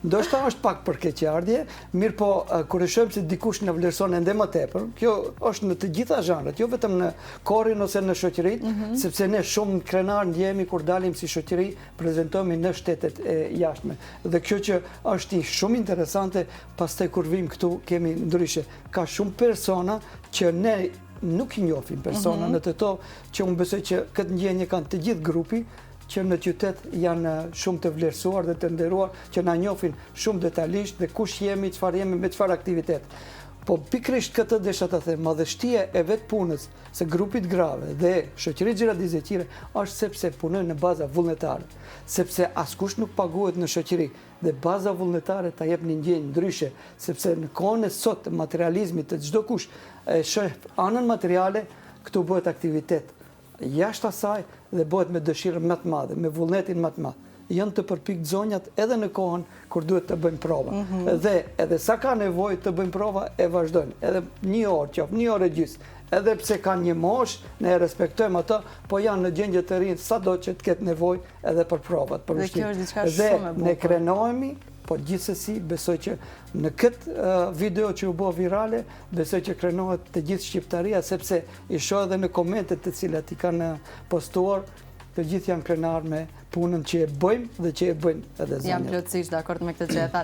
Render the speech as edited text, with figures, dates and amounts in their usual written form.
Ndoshta është pak për keqardhje, mirë po kur e shohim se dikush na vlerëson ende më tepër, kjo është në të gjitha zhanret, jo vetëm në korrin ose në shoqëritë, sepse ne shumë krenar ndjehemi kur dalim si shoqëri, prezantohemi në shtetet e jashtme. Dhe kjo që është shumë interesante, pastaj kur vim këtu kemi ndryshe. Ka shumë persona që ne nuk i njohim persona në të to, që unë besoj që këtë ndjenje kanë të gjithë grupi, që në qytet janë shumë të vlerësuar dhe të nderuar, që na njohin shumë detajisht dhe kush jemi, çfarë jemi, me çfarë aktivitet. Po pikërisht këtë desha të them, madhështia e vetë punës së grupit grave dhe shoqërisë Xhiradizëqire është sepse punojnë në baza vullnetare, sepse askush nuk paguhet në shoqëri dhe baza vullnetare ta jep një ndjenjë ndryshe, sepse në kohën e sot të materializmit të çdo kush e sheh anën materiale, këtu bëhet aktivitet jashtë asaj dhe bëhet me dëshirë më të madhe, me vullnetin më të madh. Janë të përpikt zonjat edhe në kohën kur duhet të bëjmë prova. Dhe edhe sa ka nevojë të bëjmë prova e vazhdojnë. Edhe një orë, një orë e gjysmë. Edhe pse kanë një moshë, ne e respektojmë ato, po janë në gjendje të rinj sado që të ketë nevojë edhe për provat, për vështirësi. Dhe ne krenohemi, po gjithsesi besoj që në këtë video që u bë virale, besoj që krenohet të gjithë shqiptaria, sepse i shoh edhe në komentet të cilat i kanë postuar, të gjithë janë krenar me punën që e bëjmë dhe që e bëjnë edhe zonjat. Jam plotësisht dakord me këtë që e thatë.